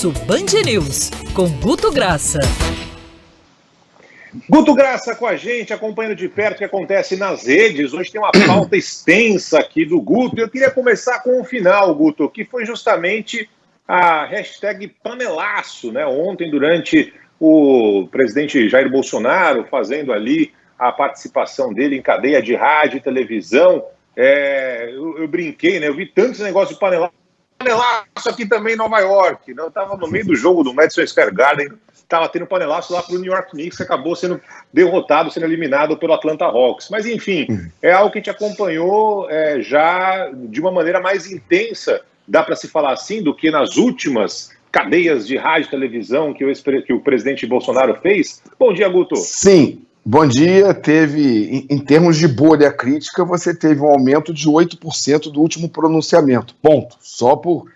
Almoço Band News, com Guto Graça. Guto Graça com a gente, acompanhando de perto o que acontece nas redes. Hoje tem uma pauta extensa aqui do Guto. Eu queria começar com o final, Guto, que foi justamente a hashtag panelaço, né? Ontem, durante o presidente Jair Bolsonaro fazendo ali a participação dele em cadeia de rádio e televisão, eu brinquei, né? Eu vi tantos negócios de panelaço aqui também em Nova York, né? Eu estava no meio do jogo do Madison Square Garden, estava tendo panelaço lá para o New York Knicks, que acabou sendo derrotado, sendo eliminado pelo Atlanta Hawks. Mas, enfim, é algo que a gente acompanhou já de uma maneira mais intensa, dá para se falar assim, do que nas últimas cadeias de rádio e televisão que o presidente Bolsonaro fez. Bom dia, Guto. Sim, bom dia. Teve, em termos de bolha crítica, você teve um aumento de 8% do último pronunciamento. Ponto. Só por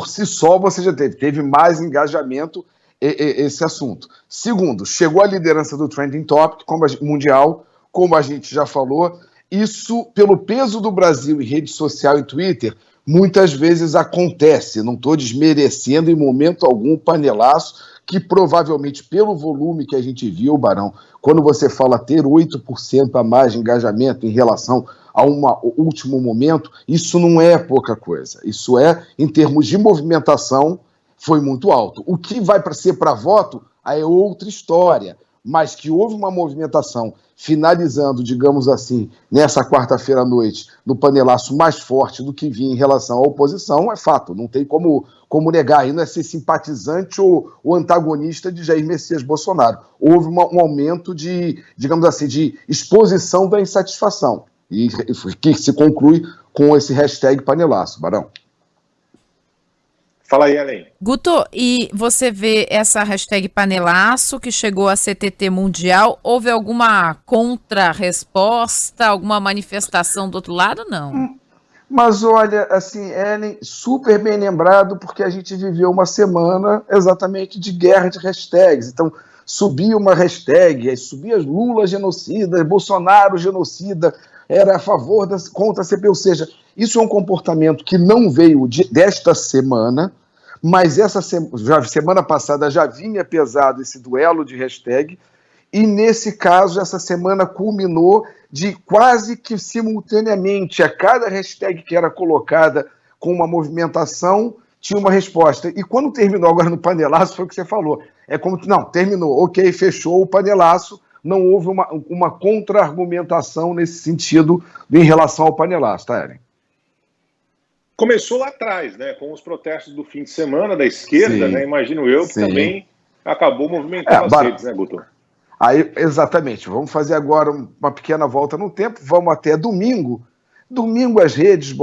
si só você já teve mais engajamento esse assunto. Segundo, chegou à liderança do Trending Topic mundial, como a gente já falou. Isso, pelo peso do Brasil em rede social e Twitter, muitas vezes acontece. Não estou desmerecendo em momento algum o panelaço, que provavelmente, pelo volume que a gente viu, Barão, quando você fala ter 8% a mais de engajamento em relação a um último momento, isso não é pouca coisa. Isso em termos de movimentação, foi muito alto. O que vai ser para voto, aí é outra história, mas que houve uma movimentação finalizando, digamos assim, nessa quarta-feira à noite, no panelaço mais forte do que vinha em relação à oposição, é fato, não tem como negar, aí não é ser simpatizante ou antagonista de Jair Messias Bolsonaro. Houve um aumento de, digamos assim, de exposição da insatisfação, e que se conclui com esse hashtag panelaço, Barão. Fala aí, Ellen. Guto, e você vê essa hashtag panelaço que chegou a CTT mundial, houve alguma contra-resposta, alguma manifestação do outro lado, não? Mas olha, assim, Ellen, super bem lembrado, porque a gente viveu uma semana exatamente de guerra de hashtags. Então, subia uma hashtag, aí subia Lula genocida, Bolsonaro genocida, era a favor contra a CPI, ou seja, isso é um comportamento que não veio desta semana, mas semana passada já vinha pesado esse duelo de hashtag, e nesse caso, essa semana culminou de quase que simultaneamente, a cada hashtag que era colocada com uma movimentação, tinha uma resposta. E quando terminou agora no panelaço, foi o que você falou. É como que, não, terminou, ok, fechou o panelaço, não houve uma contra-argumentação nesse sentido em relação ao panelaço, tá, Ellen? Começou lá atrás, né, com os protestos do fim de semana da esquerda, né, imagino eu, que também acabou movimentando as redes, né, Guto? Aí, exatamente, vamos fazer agora uma pequena volta no tempo, vamos até domingo. Domingo as redes,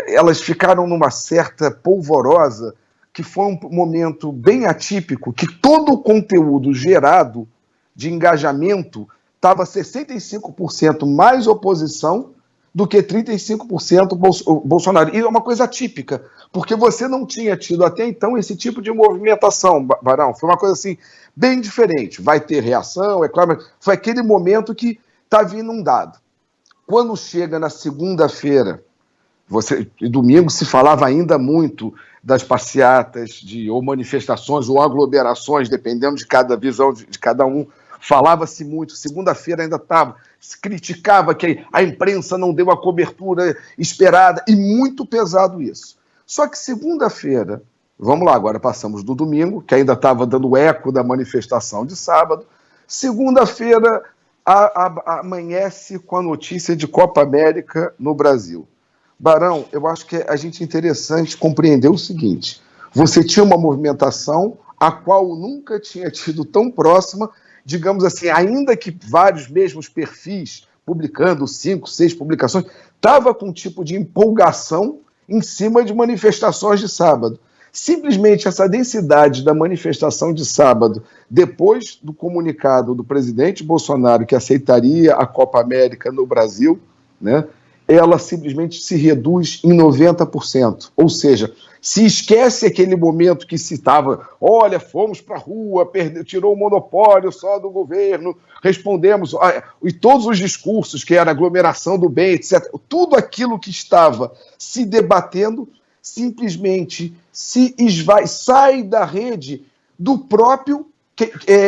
elas ficaram numa certa polvorosa, que foi um momento bem atípico, que todo o conteúdo gerado de engajamento estava 65% mais oposição do que 35% Bolsonaro. E é uma coisa atípica, porque você não tinha tido até então esse tipo de movimentação, Barão. Foi uma coisa assim, bem diferente. Vai ter reação, é claro, mas foi aquele momento que estava inundado. Quando chega na segunda-feira, e domingo se falava ainda muito das passeatas, ou manifestações, ou aglomerações, dependendo de cada visão de cada um. Falava-se muito, segunda-feira ainda estava, se criticava que a imprensa não deu a cobertura esperada, e muito pesado isso. Só que segunda-feira, vamos lá, agora passamos do domingo, que ainda estava dando eco da manifestação de sábado, segunda-feira amanhece com a notícia de Copa América no Brasil. Barão, eu acho que a gente é interessante compreender o seguinte, você tinha uma movimentação a qual nunca tinha tido tão próxima, digamos assim, ainda que vários mesmos perfis, publicando 5, 6 publicações, estava com um tipo de empolgação em cima de manifestações de sábado. Simplesmente essa densidade da manifestação de sábado, depois do comunicado do presidente Bolsonaro que aceitaria a Copa América no Brasil, né, ela simplesmente se reduz em 90%. Ou seja, se esquece aquele momento que se estava, olha, fomos para a rua, tirou o monopólio só do governo, respondemos, e todos os discursos, que era aglomeração do bem, etc., tudo aquilo que estava se debatendo, simplesmente sai da rede do próprio,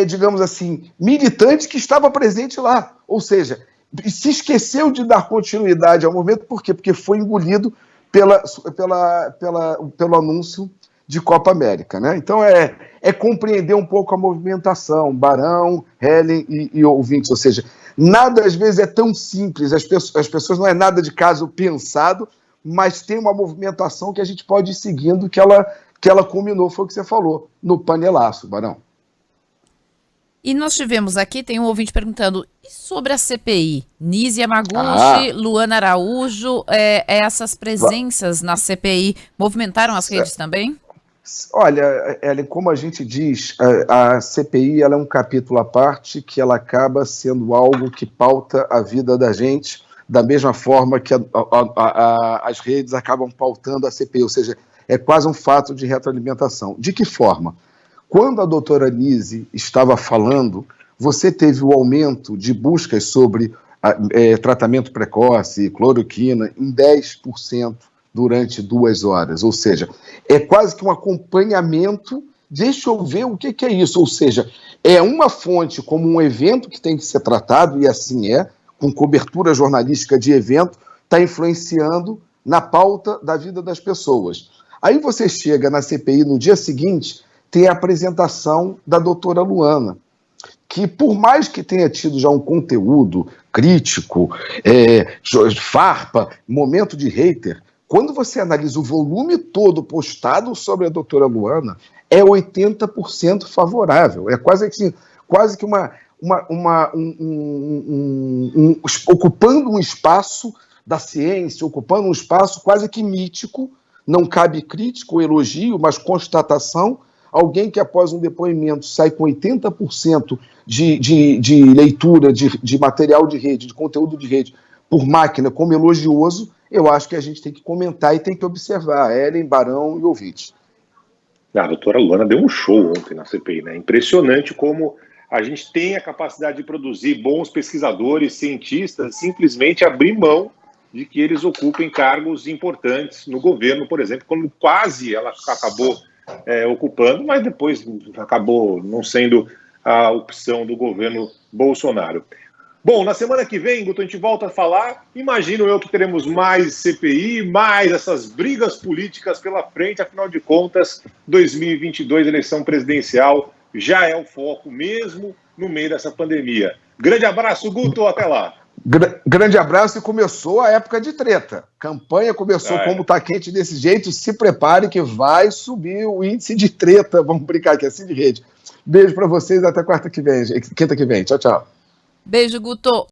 digamos assim, militante que estava presente lá. Ou seja, se esqueceu de dar continuidade ao movimento, por quê? Porque foi engolido pelo anúncio de Copa América, né? Então é compreender um pouco a movimentação, Barão, Helen e ouvintes, ou seja, nada às vezes é tão simples, as pessoas não é nada de caso pensado, mas tem uma movimentação que a gente pode ir seguindo, que ela culminou, foi o que você falou, no panelaço, Barão. E nós tivemos aqui, tem um ouvinte perguntando, e sobre a CPI? Nise Yamaguchi, Luana Araújo, essas presenças na CPI movimentaram as redes também? Olha, Ellen, como a gente diz, a CPI ela é um capítulo à parte que ela acaba sendo algo que pauta a vida da gente, da mesma forma que as redes acabam pautando a CPI, ou seja, é quase um fato de retroalimentação. De que forma? Quando a doutora Nise estava falando, você teve o aumento de buscas sobre tratamento precoce, cloroquina, em 10%. Durante 2 horas, ou seja, é quase que um acompanhamento, deixa eu ver o que é isso, ou seja, é uma fonte como um evento que tem que ser tratado, e assim com cobertura jornalística de evento, está influenciando na pauta da vida das pessoas. Aí você chega na CPI no dia seguinte, tem a apresentação da doutora Luana, que por mais que tenha tido já um conteúdo crítico, farpa, momento de hater, quando você analisa o volume todo postado sobre a doutora Luana, é 80% favorável. É quase que ocupando um espaço da ciência, ocupando um espaço quase que mítico, não cabe crítica ou elogio, mas constatação. Alguém que após um depoimento sai com 80% de leitura de material de rede, de conteúdo de rede, por máquina, como elogioso, eu acho que a gente tem que comentar e tem que observar, Ellen, Barão e ouvintes. A doutora Luana deu um show ontem na CPI, né? Impressionante como a gente tem a capacidade de produzir bons pesquisadores, cientistas, simplesmente abrir mão de que eles ocupem cargos importantes no governo, por exemplo, quando quase ela acabou ocupando, mas depois acabou não sendo a opção do governo Bolsonaro. Bom, na semana que vem, Guto, a gente volta a falar. Imagino eu que teremos mais CPI, mais essas brigas políticas pela frente. Afinal de contas, 2022, eleição presidencial, já é o foco mesmo no meio dessa pandemia. Grande abraço, Guto, até lá. Grande abraço, e começou a época de treta. Campanha começou como tá quente desse jeito, se prepare que vai subir o índice de treta. Vamos brincar aqui, assim de rede. Beijo para vocês, até quinta que vem. Tchau, tchau. Beijo, Guto.